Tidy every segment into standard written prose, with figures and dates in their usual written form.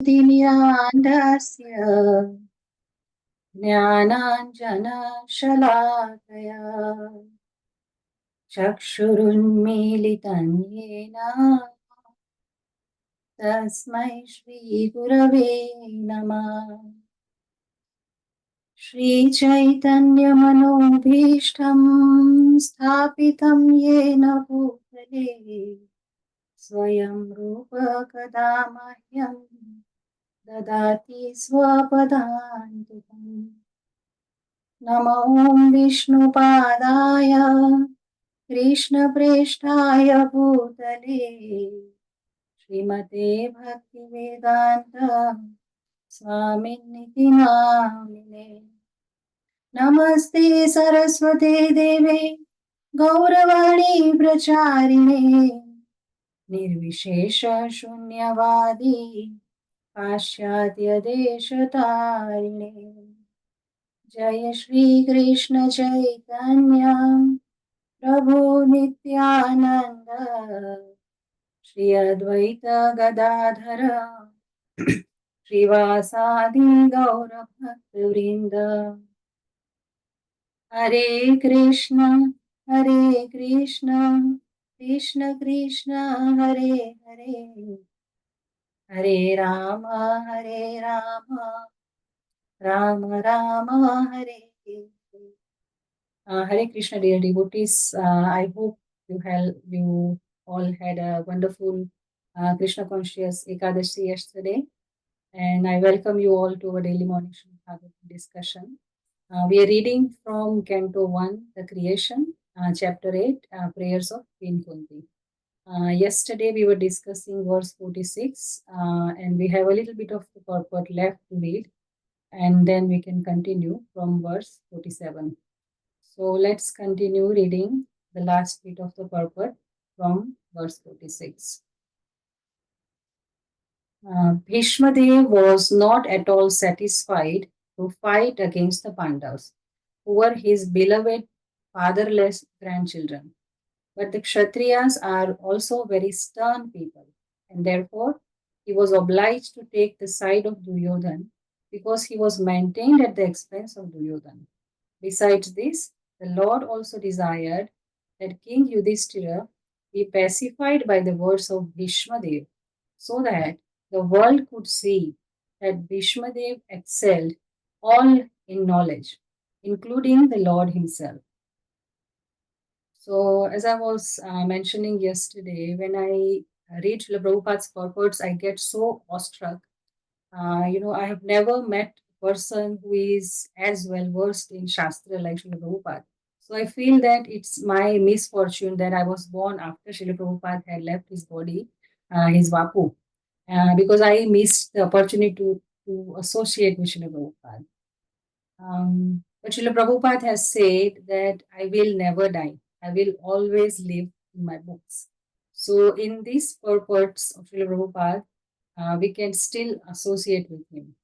ज्ञानाञ्जनशलाकया ज्ञानाञ्जनशलाकया चक्षुरुन्मीलितं येन तस्मै श्रीगुरवे नमः। श्रीचैतन्यमनोभीष्टं स्थापितं येन भूतले स्वयं रूप कदा मह्यं ददाति स्वपदान्तिकम्। नमो विष्णुपादाय कृष्णप्रेष्ठाय भूतले श्रीमते भक्तिवेदान्त स्वामिनिति नामिने। नमस्ते सरस्वते देवे गौरवाणी प्रचारिणे निर्विशेष शून्यवादी पाश्चात्य देशतारिणे। जय श्री कृष्ण चैतन्य प्रभु नित्यानंद श्री अद्वैत गदाधर श्रीवासादि गौर भक्तवृंद। हरे Krishna Krishna Krishna Hare Hare Hare Ram Ram Ram Hare Hare. Hare Krishna, dear devotees. I hope you all had a wonderful Krishna conscious Ekadashi yesterday, and I welcome you all to our daily morning Srimad Bhagavatam discussion. We are reading from Canto 1, The Creation, Chapter 8, Prayers of Queen Kuntī. Yesterday we were discussing verse 46, and we have a little bit of the purport left to read, and then we can continue from verse 47. So let's continue reading the last bit of the purport from verse 46. Bhishma Dev was not at all satisfied to fight against the Pandavas, who were his beloved fatherless grandchildren. But the Kshatriyas are also very stern people, and therefore he was obliged to take the side of Duryodhan because he was maintained at the expense of Duryodhan. Besides this, the Lord also desired that King Yudhishthira be pacified by the words of Bhishma Dev, so that the world could see that Bhishma Dev excelled all in knowledge, including the Lord himself. So, as I was mentioning yesterday, when I read Srila Prabhupada's purports, I get so awestruck. I have never met a person who is as well versed in Shastra like Srila Prabhupada. So I feel that it's my misfortune that I was born after Srila Prabhupada had left his body, his Vapu, because I missed the opportunity to associate with Srila Prabhupada. But Srila Prabhupada has said that I will never die. I will always live in my books. So in these purports of Srila Prabhupada, we can still associate with him.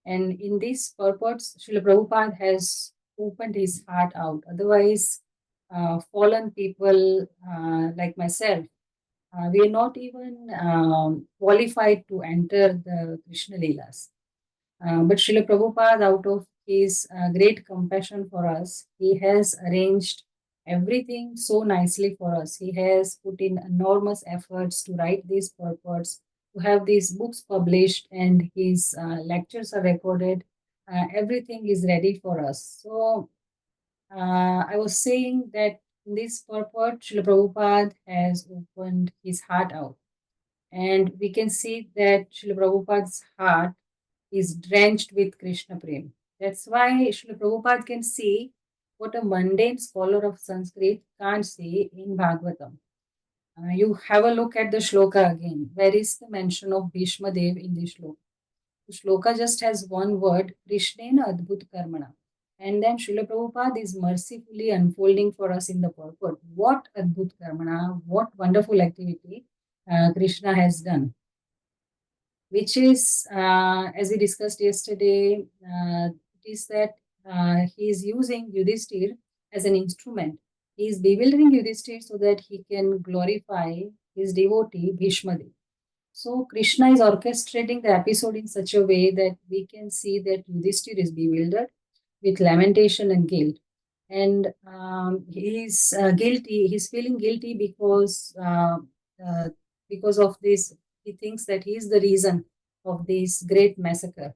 And in these purports, Srila Prabhupada has opened his heart out. Otherwise, fallen people like myself, we are not even qualified to enter the Krishna Leelas. But Srila Prabhupada, out of his great compassion for us, he has arranged everything so nicely for us. He has put in enormous efforts to write these purports, to have these books published, and his lectures are recorded. Everything is ready for us. So I was saying that in this purport, Srila Prabhupada has opened his heart out. And we can see that Srila Prabhupada's heart is drenched with Krishna Prem. That's why Srila Prabhupada can see what a mundane scholar of Sanskrit can't see in Bhagavatam. You have a look at the shloka again. Where is the mention of Bhishma Dev in the shloka? The shloka just has one word, Krishnena Adbhut Karmana. And then Srila Prabhupada is mercifully unfolding for us in the purport. What Adbhut Karmana, what wonderful activity Krishna has done. Which is, as we discussed yesterday, it is that he is using Yudhishthir as an instrument. He is bewildering Yudhishthir so that he can glorify his devotee Bhishma Dev. So Krishna is orchestrating the episode in such a way that we can see that Yudhishthira is bewildered with lamentation and guilt. And he's guilty. He's feeling guilty uh, because of this. He thinks that he is the reason of this great massacre.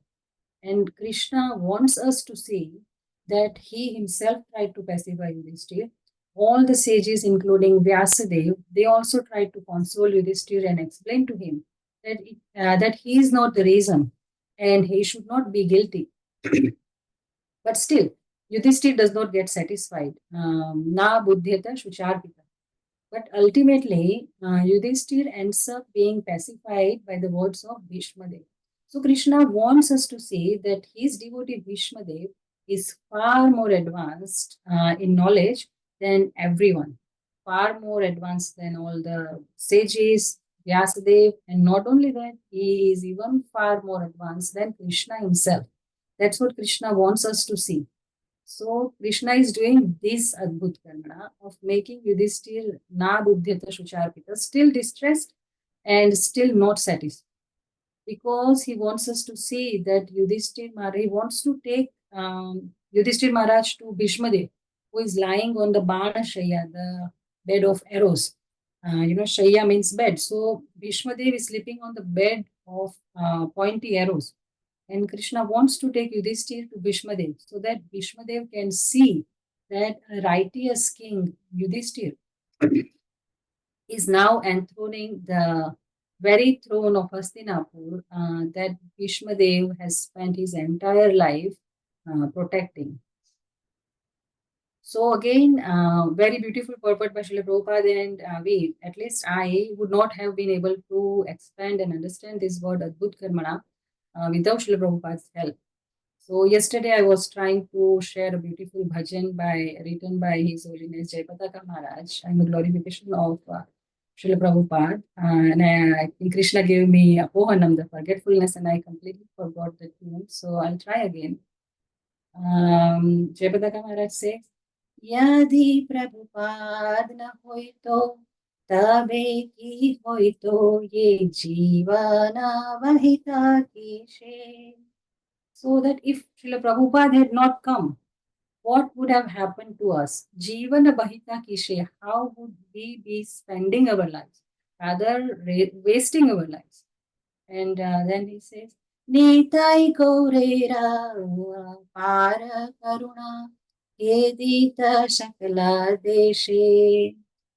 And Krishna wants us to see that he himself tried to pacify Yudhishthira. All the sages, including Vyasadeva, they also tried to console Yudhishthira and explain to him that he is not the reason and he should not be guilty. But still, Yudhishthira does not get satisfied. Na buddhyata shucharpita. But ultimately, Yudhishthira ends up being pacified by the words of Bhishmadev. So Krishna wants us to see that his devotee Bhishmadev is far more advanced in knowledge than everyone, far more advanced than all the sages, Vyasadev, and not only that, he is even far more advanced than Krishna himself. That's what Krishna wants us to see. So Krishna is doing this Adbhut Karma of making Yudhishthir na buddhyata shucharpita, still distressed and still not satisfied. Because he wants us to see that Yudhishthir Maharaj, he wants to take Yudhishthir Maharaj to Bhishmadev, who is lying on the Bana Shaya, the bed of arrows. Shaya means bed. So Bhishmadev is sleeping on the bed of pointy arrows. And Krishna wants to take Yudhishthir to Bhishmadev so that Bhishmadev can see that a righteous king, Yudhishthir, is now enthroning the very throne of Hastinapur that Bhishmadev has spent his entire life protecting. So again, very beautiful purport by Srila Prabhupada, and at least I would not have been able to expand and understand this word Adbhut Karmana without Srila Prabhupada's help. So yesterday I was trying to share a beautiful bhajan written by His Holiness Jayapataka Maharaj. I'm a glorification of Srila Prabhupada, and I think Krishna gave me a Pohanam, the forgetfulness, and I completely forgot the tune. So I'll try again. Jayapataka Maharaj says, Yadi Prabhupada na hoito, tabe ki hoito ye jivana vahita kishe. So that if Srila Prabhupada had not come, what would have happened to us? Jivana bahita kishe, how would we be spending our lives? Rather, wasting our lives. And then he says, Nitai Gaurera Para Karuna Edita Shakala Deshe.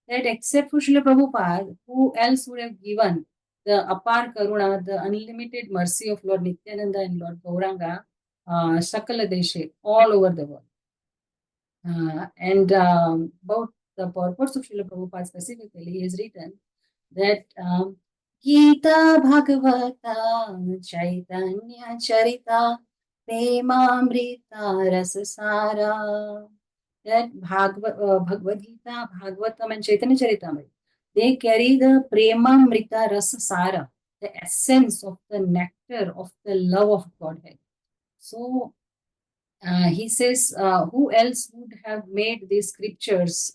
That except for Srila Prabhupada, who else would have given the Apar Karuna, the unlimited mercy of Lord Nityananda and Lord Gauranga, Shakala Deshe, all over the world. And about the purpose of Srila Prabhupada specifically is written that Gita Bhagavata Chaitanya Charita Premamrita Rasasara. That Bhagavad Gita, Bhagavatam, and Chaitanya Charitamrita, they carry the Premamrita Rasasara, the essence of the nectar of the love of Godhead. So he says, who else would have made these scriptures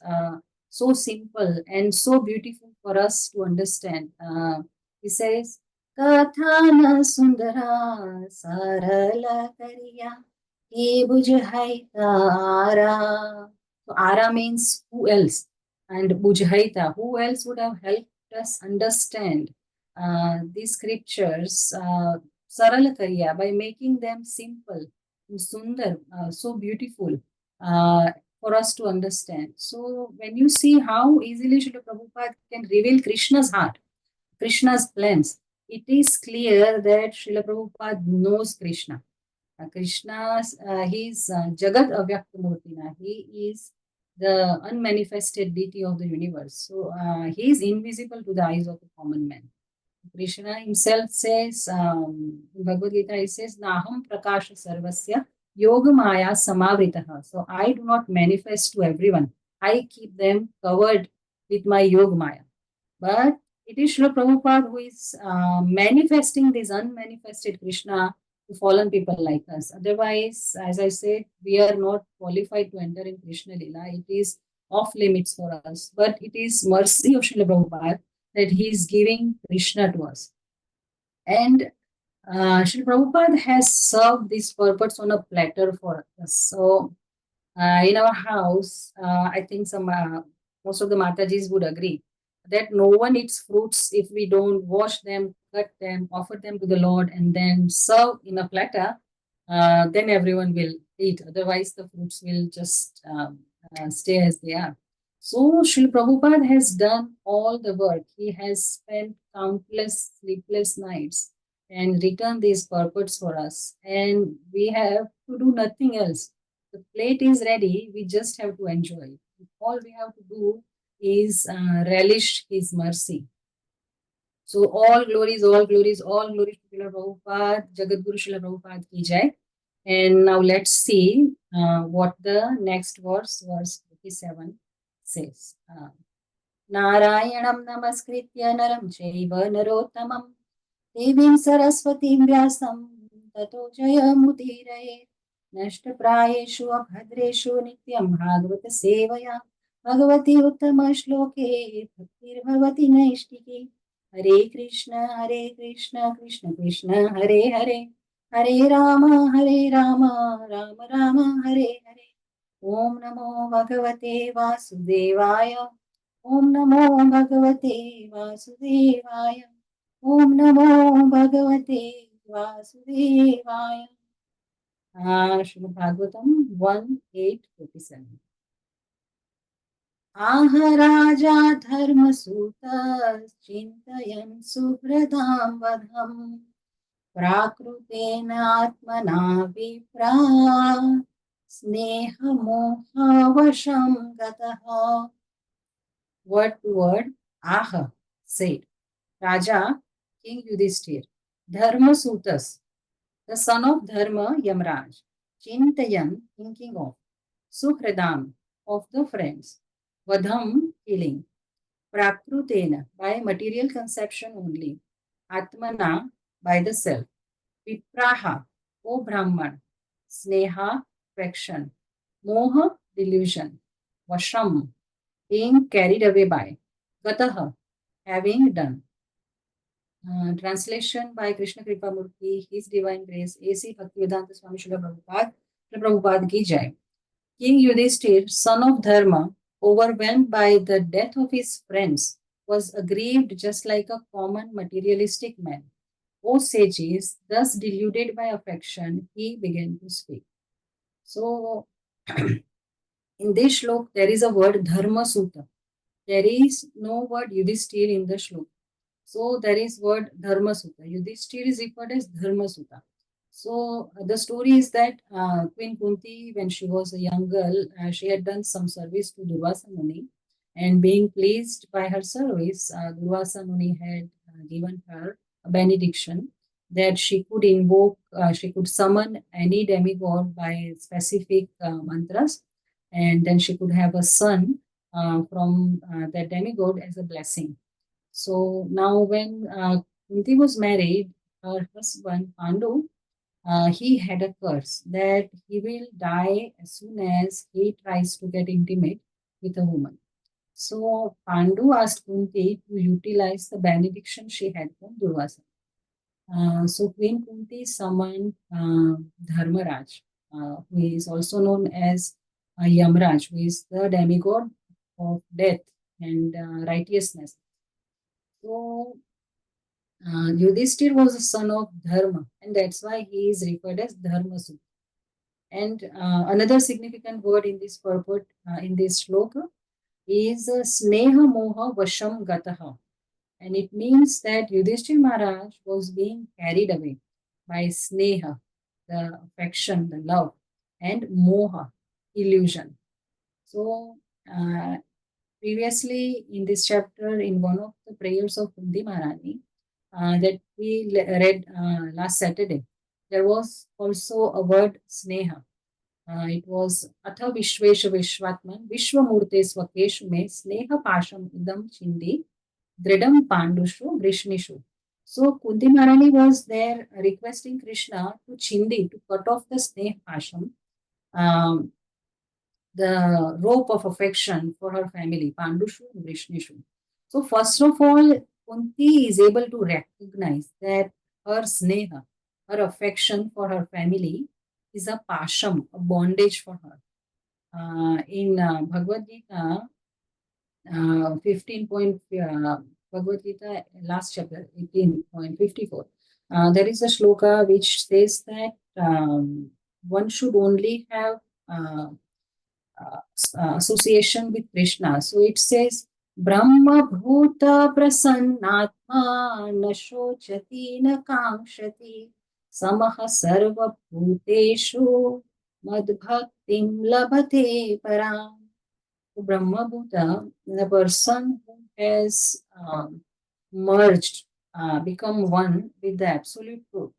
so simple and so beautiful for us to understand? He says, Kathana Sundara Sarala Kariya Bujhaita Ara. So Ara means who else, and Bujhaita, who else would have helped us understand these scriptures Sarala Kariya by making them simple, Sundar, so beautiful for us to understand. So when you see how easily Srila Prabhupada can reveal Krishna's heart, Krishna's plans, it is clear that Srila Prabhupada knows Krishna. Krishna's, he is Jagat Avyakta Murtina. He is the unmanifested deity of the universe. So he is invisible to the eyes of a common man. Krishna himself says, in Bhagavad Gita, he says, Naham Prakasha Sarvasya Yoga Maya Samavritaha. So I do not manifest to everyone. I keep them covered with my Yoga Maya. But it is Srila Prabhupada who is manifesting this unmanifested Krishna to fallen people like us. Otherwise, as I said, we are not qualified to enter in Krishna Lila. It is off limits for us. But it is mercy of Srila Prabhupada that he is giving Krishna to us. And Srila Prabhupada has served this purpose on a platter for us. So in our house, I think most of the Matajis would agree that no one eats fruits if we don't wash them, cut them, offer them to the Lord, and then serve in a platter. Then everyone will eat. Otherwise, the fruits will just stay as they are. So, Srila Prabhupada has done all the work. He has spent countless sleepless nights and written these purports for us. And we have to do nothing else. The plate is ready. We just have to enjoy it. All we have to do is relish His mercy. So all glories, all glories, all glories to Srila Prabhupada, Jagadguru Srila Prabhupada ki jai. And now let's see what the next verse 57, says. Narayanam namaskritya naram chaiva narottamam devim saraswatim vyasam tato jayamudiraye nashtaprayeshu abhadreshu nityam bhagavata sevaya bhagavati uttama shloke bhaktirbhavati naishtiki Hare Krishna, Krishna Krishna, Hare Hare, Hare Rama, Rama Rama, Hare Hare. Om Namo Bhagavate Vasudevaya. Om Namo Bhagavate Vasudevaya. Om Namo Bhagavate Vasudevaya. Srimad Bhagavatam 1:8-57. आह राजा धर्मसूतः चिन्तयन् सुहृदां वधम् प्राकृतेन आत्मना विप्रा स्नेहमोहवशं गतः. Word to word, Aha said, Raja, King Yudhishthir, Dharmasutas, the son of Dharma, Yamraj, Chintayan, thinking of, Suhridam, of the friends, Vadham, killing, Prakrutena, by material conception only, Atmana, by the self, Vipraha, O Brahman, Sneha, affection, Moha, delusion, Vasham, being carried away by, Gataha, having done. Translation by Krishna Kripa Murti, His Divine Grace, A.C. Bhaktivedanta Swami Srila Prabhupada ki jai. King Yudhishthir, son of Dharma, overwhelmed by the death of his friends, was aggrieved just like a common materialistic man. O sages, thus deluded by affection, he began to speak. So, in this shlok, there is a word Dharma Sutta. There is no word Yudhishthir in the shlok. So, there is word Dharma Sutta. Yudhishthir is referred as Dharma Sutta. So the story is that Queen Kuntī, when she was a young girl, she had done some service to Durvasa Muni, and being pleased by her service, Durvasa Muni had given her a benediction that she could invoke, she could summon any demigod by specific mantras, and then she could have a son from that demigod as a blessing. So now when Kuntī was married, her husband Pandu, he had a curse that he will die as soon as he tries to get intimate with a woman. So Pandu asked Kuntī to utilize the benediction she had from Durvasa. So Queen Kuntī summoned Dharmaraj, who is also known as Yamraj, who is the demigod of death and righteousness. So Yudhishthir was a son of Dharma, and that's why he is referred as Dharmasutta. And another significant word in this purport, in this shloka, is Sneha Moha Vasham Gataha. And it means that Yudhishthir Maharaj was being carried away by Sneha, the affection, the love, and Moha, illusion. So, previously in this chapter, in one of the prayers of Kuntī Maharani, that we read last Saturday, there was also a word Sneha. It was Atha Vishvesha Vishwatman Vishwamurte Swakeshu Me Sneha Pasham Idam Chindi Dridam Pandushu Vrishnishu. So Kuntī Maharani was there requesting Krishna to chindi, to cut off the Sneha Pasham, the rope of affection for her family, Pandushu and Vrishnishu. So first of all, Kuntī is able to recognize that her sneha, her affection for her family is a pasham, a bondage for her. In Bhagavad Gita, 15 point, Bhagavad Gita, last chapter, 18.54, there is a shloka which says that one should only have association with Krishna. So it says, Brahma Bhuta Prasannatma na shochati na kankshati samaha sarva bhuteshu madbhaktim labhate param. Brahma Bhuta, the person who has merged, become one with the absolute truth.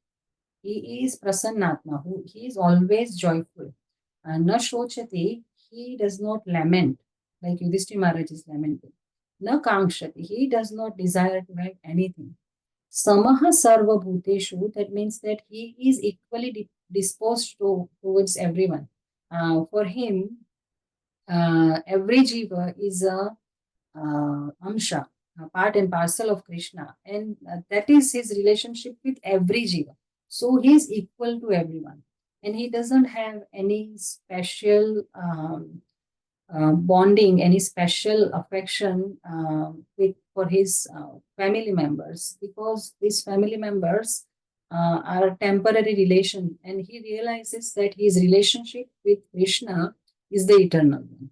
He is Prasannatma, who he is always joyful. Na shochati, he does not lament, like Yudhishthira Maharaj is lamenting. Na kankshati, he does not desire to have anything. Samaha sarva bhuteshu, that means that he is equally disposed towards everyone. For him, every jiva is a amsha, a part and parcel of Krishna, and that is his relationship with every jiva. So he is equal to everyone, and he doesn't have any special bonding, any special affection with for his family members, because these family members are temporary relation, and he realizes that his relationship with Krishna is the eternal one.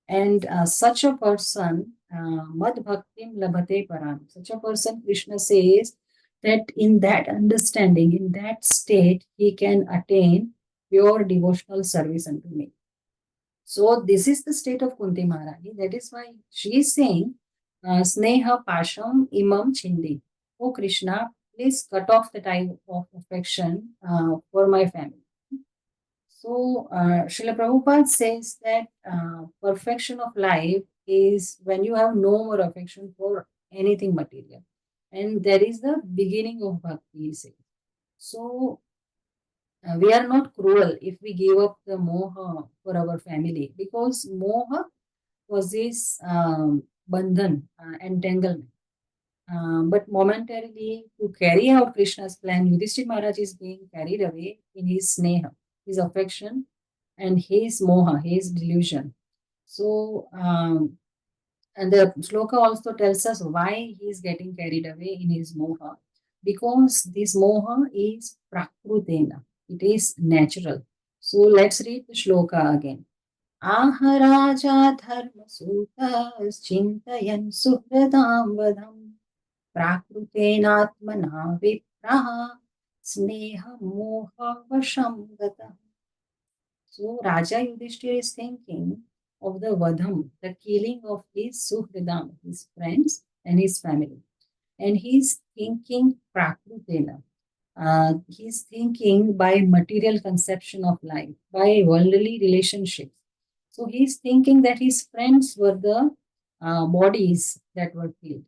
And such a person, mad bhaktim labhate param, such a person, Krishna says that in that understanding, in that state, he can attain pure devotional service unto me. So this is the state of Kunti Maharani. That is why she is saying, Sneha Pasham Imam Chindi. Oh Krishna, please cut off the tie of affection for my family. So Srila Prabhupada says that perfection of life is when you have no more affection for anything material. And that is the beginning of bhakti, he says. So we are not cruel if we give up the moha for our family, because moha causes bandhan, entanglement. But momentarily, to carry out Krishna's plan, Yudhishthira Maharaj is being carried away in his sneha, his affection, and his moha, his delusion. So, and the shloka also tells us why he is getting carried away in his moha. Because this moha is prakrutena, it is natural. So let's read the shloka again. Aharaja dharma sutas chintayan suhradam vadam prakrutenatmana vipraha sneha moha vasham gata. So Raja Yudhishthira is thinking of the vadham, the killing of his suhradam, his friends and his family. And he's thinking prakrutena. He's thinking by material conception of life, by worldly relationships. So he's thinking that his friends were the bodies that were killed.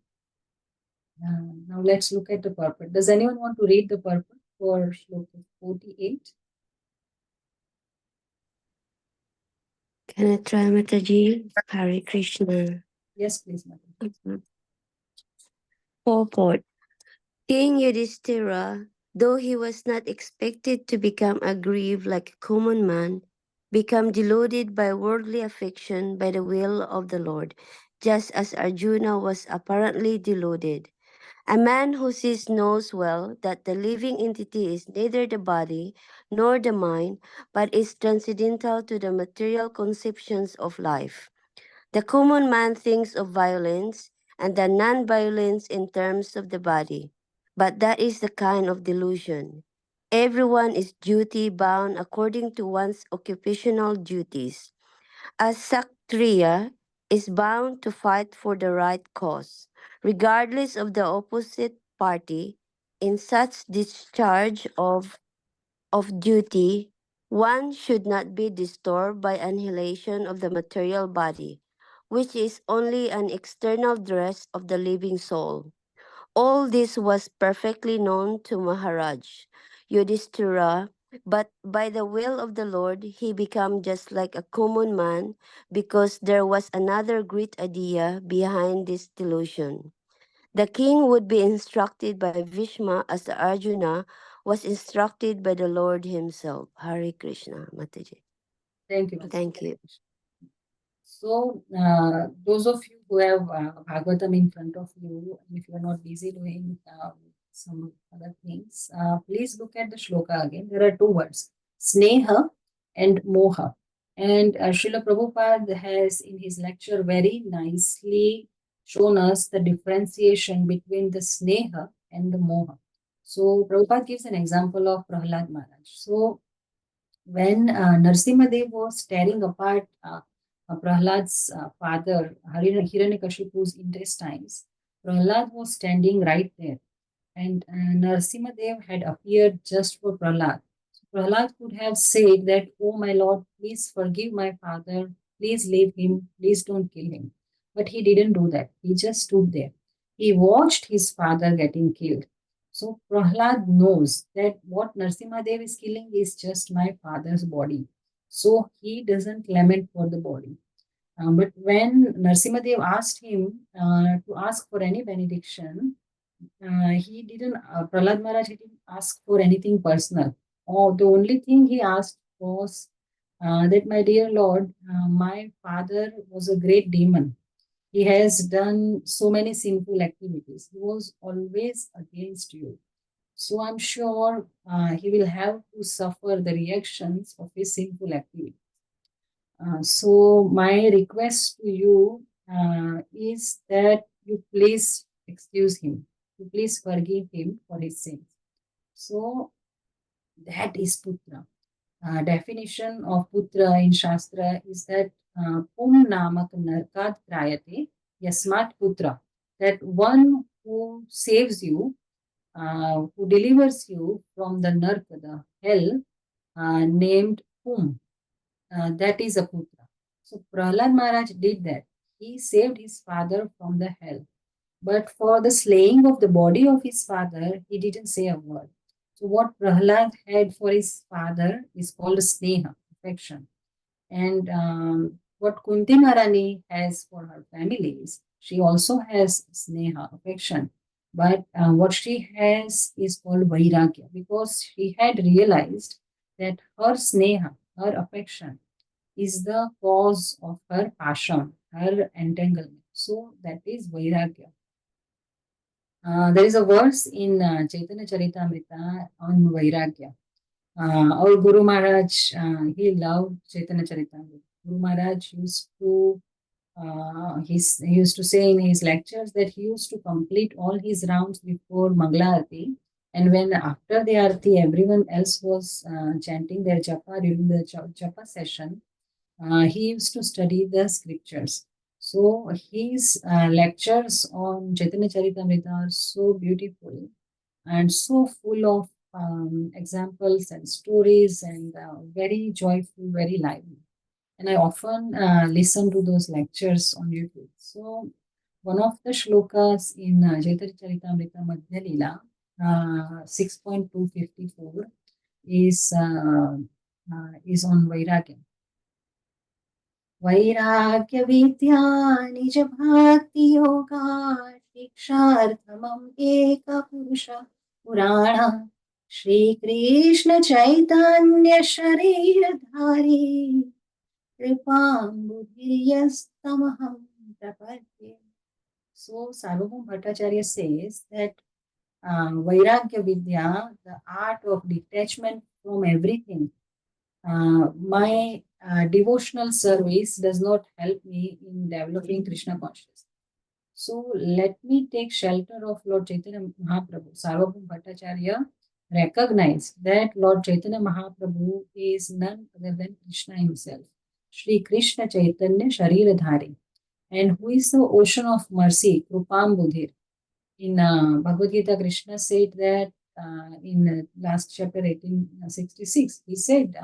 Now let's look at the purport. Does anyone want to read the purport for shloka 48? Can I try, Mataji? Hare Krishna. Yes, please, madam. Purport. King Yudhishthira, though he was not expected to become aggrieved like a common man, became deluded by worldly affection by the will of the Lord, just as Arjuna was apparently deluded. A man who sees knows well that the living entity is neither the body nor the mind, but is transcendental to the material conceptions of life. The common man thinks of violence and the non-violence in terms of the body, but that is the kind of delusion. Everyone is duty bound according to one's occupational duties. A Kshatriya is bound to fight for the right cause, regardless of the opposite party. In such discharge of duty, one should not be disturbed by annihilation of the material body, which is only an external dress of the living soul. All this was perfectly known to Maharaj Yudhishthira, but by the will of the Lord he became just like a common man, because there was another great idea behind this delusion. The king would be instructed by Bhishma as the Arjuna was instructed by the Lord himself. Hare Krishna, Mataji. Thank you, Mataji. Thank you. So, those of you who have Bhagavatam in front of you, if you are not busy doing some other things, please look at the shloka again. There are two words, Sneha and Moha. And Srila Prabhupada has in his lecture very nicely shown us the differentiation between the Sneha and the Moha. So, Prabhupada gives an example of Prahlad Maharaj. So, when Narsimhadev was tearing apart Prahlad's father, Hiranyakashipu's intestines, Prahlad was standing right there. And Narsimhadev had appeared just for Prahlad. So Prahlad could have said that, "Oh my lord, please forgive my father, please leave him, please don't kill him." But he didn't do that. He just stood there. He watched his father getting killed. So Prahlad knows that what Narsimhadev is killing is just my father's body. So he doesn't lament for the body. But when Narsimhadev asked him to ask for any benediction, he didn't, Prahlad Maharaj didn't ask for anything personal. Oh, the only thing he asked was that, my dear Lord, my father was a great demon. He has done so many sinful activities. He was always against you. So I'm sure he will have to suffer the reactions of his sinful activity. So my request to you is that you please excuse him. You please forgive him for his sins. So that is putra. Definition of putra in Shastra is that pum namak narkat trayate yasmat putra. That one who saves you, who delivers you from the narka, the hell, named Pum. That is a putra. So Prahlad Maharaj did that. He saved his father from the hell. But for the slaying of the body of his father, he didn't say a word. So what Prahlad had for his father is called sneha, affection. And what Kunti Maharani has for her families, she also has sneha, affection. But what she has is called vairagya, because she had realized that her sneha, her affection, is the cause of her passion, her entanglement. So that is vairagya. There is a verse in Chaitanya Charitamrita on vairagya. Our Guru Maharaj, he loved Chaitanya Charitamrita. Guru Maharaj used to he used to say in his lectures that he used to complete all his rounds before Mangala Arati. And when after the Arati, everyone else was chanting their japa during the japa session, he used to study the scriptures. So his lectures on Chaitanya Charitamrita are so beautiful and so full of examples and stories and very joyful, very lively. And I often listen to those lectures on YouTube. So one of the shlokas in Chaitanya Charitamrita Madhya Leela, 6.254, is on Vairagya. वैराग्य विद्या निज भक्ति योगा शिक्षार्थमम् एक पुरुष पुराण श्री कृष्ण चैतन्य शरीरधारी कृपाम्बुधिर्यस्तमहं प्रपद्ये. So Sarvabhauma Bhattacharya says that Vairagya Vidya, the art of detachment from everything, my devotional service does not help me in developing Krishna consciousness. So let me take shelter of Lord Chaitanya Mahaprabhu. Sarvabhauma Bhattacharya recognized that Lord Chaitanya Mahaprabhu is none other than Krishna himself, Sri Krishna Chaitanya Shariradhari, and who is the ocean of mercy, Krupam Budhir. In Bhagavad Gita, Krishna said that in last chapter 1866, he said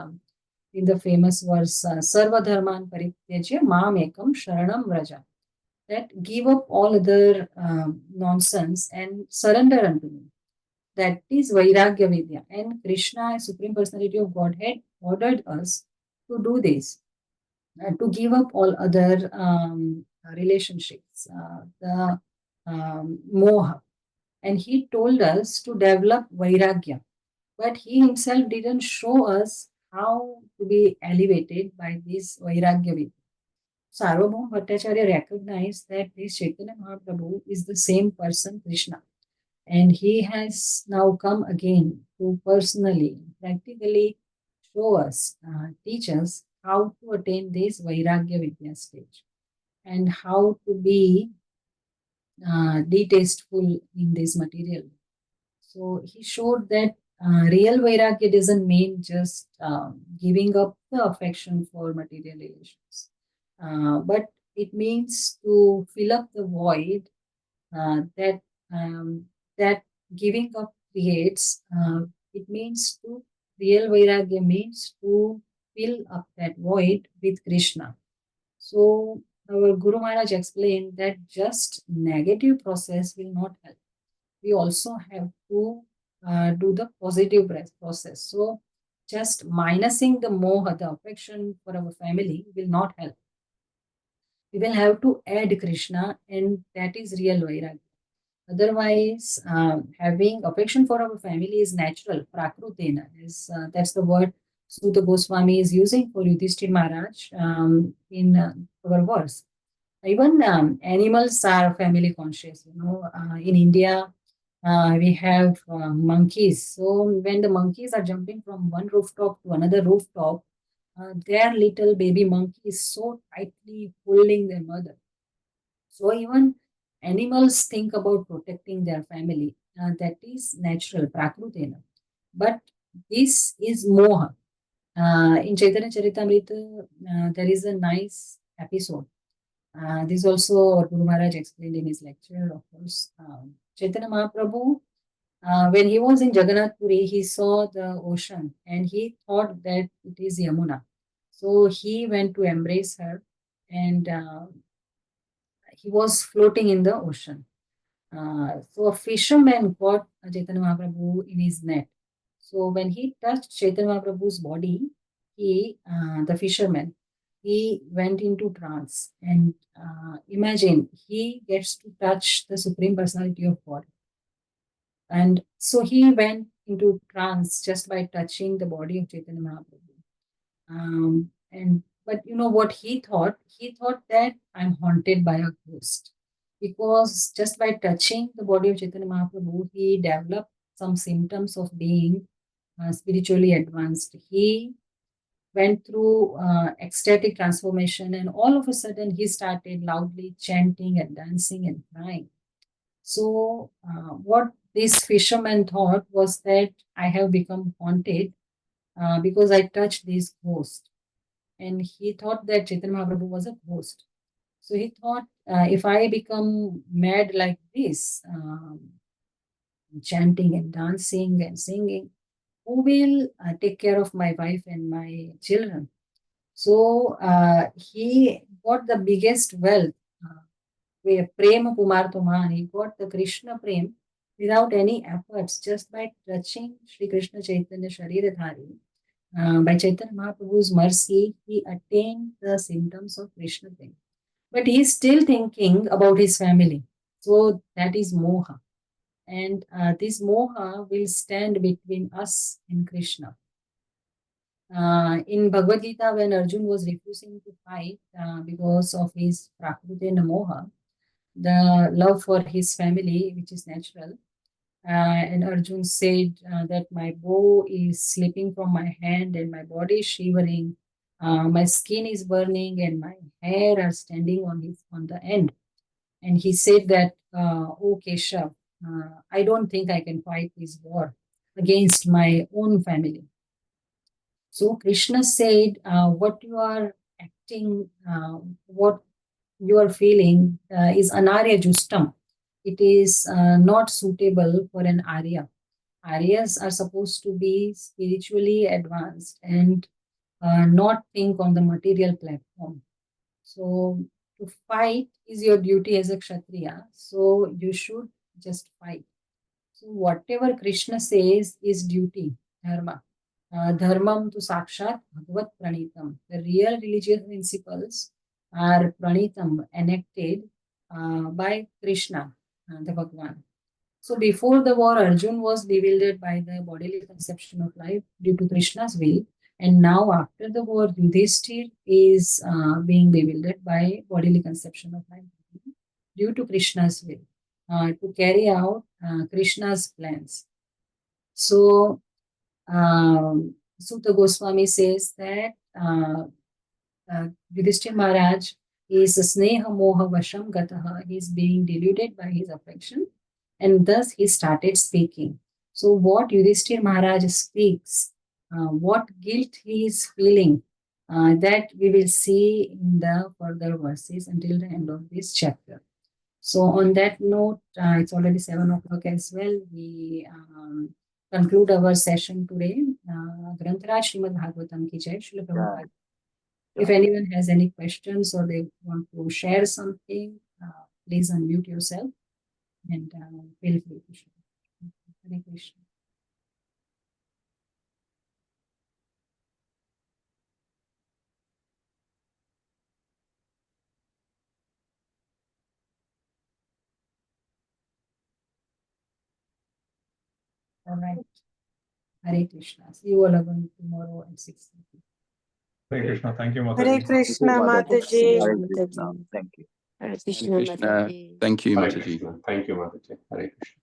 in the famous verse, Sarva Dharman Parityajya Mam Ekam Sharanam Vraja, that give up all other nonsense and surrender unto me. That is Vairagya Vidya. And Krishna, Supreme Personality of Godhead, ordered us to do this, to give up all other relationships. The moha. And he told us to develop vairagya. But he himself didn't show us how to be elevated by this vairagya vidya. Sarvabhauma Bhattacharya recognized that this Chaitanya Mahaprabhu is the same person, Krishna. And he has now come again to personally, practically show us, teach us how to attain this Vairagya Vidya stage and how to be detestful in this material. So he showed that real Vairagya doesn't mean just giving up the affection for material relations, but it means to fill up the void that that giving up creates. It means to real vairagya means to fill up that void with Krishna. So our Guru Maharaj explained that just negative process will not help. We also have to do the positive process. So just minusing the moha, the affection for our family, will not help. We will have to add Krishna, and that is real vairagya. Otherwise, having affection for our family is natural, prakrutena. That's the word Suta Goswami is using for Yudhishthir Maharaj in our verse. Even animals are family conscious. In India, we have monkeys. So when the monkeys are jumping from one rooftop to another rooftop, their little baby monkey is so tightly holding their mother. So even animals think about protecting their family. That is natural, prakrutena. But this is moha. In Chaitanya Charitamrita, there is a nice episode. This also Guru Maharaj explained in his lecture, of course. Chaitanya Mahaprabhu, when he was in Jagannath Puri, he saw the ocean and he thought that it is Yamuna. So he went to embrace her and he was floating in the ocean. So a fisherman caught Chaitanya Mahaprabhu in his net. So when he touched Chaitanya Mahaprabhu's body, the fisherman, he went into trance. And imagine, he gets to touch the Supreme Personality of God. And so he went into trance just by touching the body of Chaitanya Mahaprabhu. But you know what he thought? He thought that I'm haunted by a ghost. Because just by touching the body of Chaitanya Mahaprabhu, he developed some symptoms of being spiritually advanced. He went through ecstatic transformation, and all of a sudden he started loudly chanting and dancing and crying. So, what this fisherman thought was that I have become haunted because I touched this ghost. And he thought that Chaitanya Mahaprabhu was a ghost. So he thought, if I become mad like this, chanting and dancing and singing, who will take care of my wife and my children? So he got the biggest wealth, Prema Pumartoman. He got the Krishna Prem without any efforts, just by touching Sri Krishna Chaitanya Shariradhari. By Chaitanya Mahaprabhu's mercy, he attained the symptoms of Krishna Prem. But he is still thinking about his family. So that is moha. And this moha will stand between us and Krishna. In Bhagavad Gita, when Arjun was refusing to fight because of his prakrutena moha, the love for his family, which is natural, and Arjun said that my bow is slipping from my hand and my body is shivering, my skin is burning and my hair are standing on the end. And he said that, oh Keshav, I don't think I can fight this war against my own family. So Krishna said, what you are acting, what you are feeling is anarya justam. It is not suitable for an arya. Aryas are supposed to be spiritually advanced and not think on the material platform. So to fight is your duty as a kshatriya. So you should just fight. So whatever Krishna says is duty, dharma. Dharmam to sakshat bhagavat pranitam. The real religious principles are pranitam, enacted by Krishna. the Bhagwan. So before the war, Arjun was bewildered by the bodily conception of life due to Krishna's will. And now after the war, Yudhishthir is being bewildered by bodily conception of life due to Krishna's will to carry out Krishna's plans. So Sutta Goswami says that Yudhishthir Maharaj is sneha moha vasham gataha. He is being deluded by his affection, and thus he started speaking. So what Yudhishthir Maharaj speaks, what guilt he is feeling, that we will see in the further verses until the end of this chapter. So on that note, it's already 7 o'clock as well. We conclude our session today. Grantaraj Srīmad Bhāgavatam ki jai, Srila Prabhupada. If anyone has any questions or they want to share something, please unmute yourself and feel free to share. Hare Krishna. All right. Hare Krishna. See you all again tomorrow at 6:30. Hare Krishna. Thank you, Mataji. Hare Krishna, Mataji. Hare Mataji. Krishna. Thank you. Hare Krishna, Krishna. Mataji. Thank you, Hare Mataji. Krishna. Thank you, Mataji. Hare Krishna.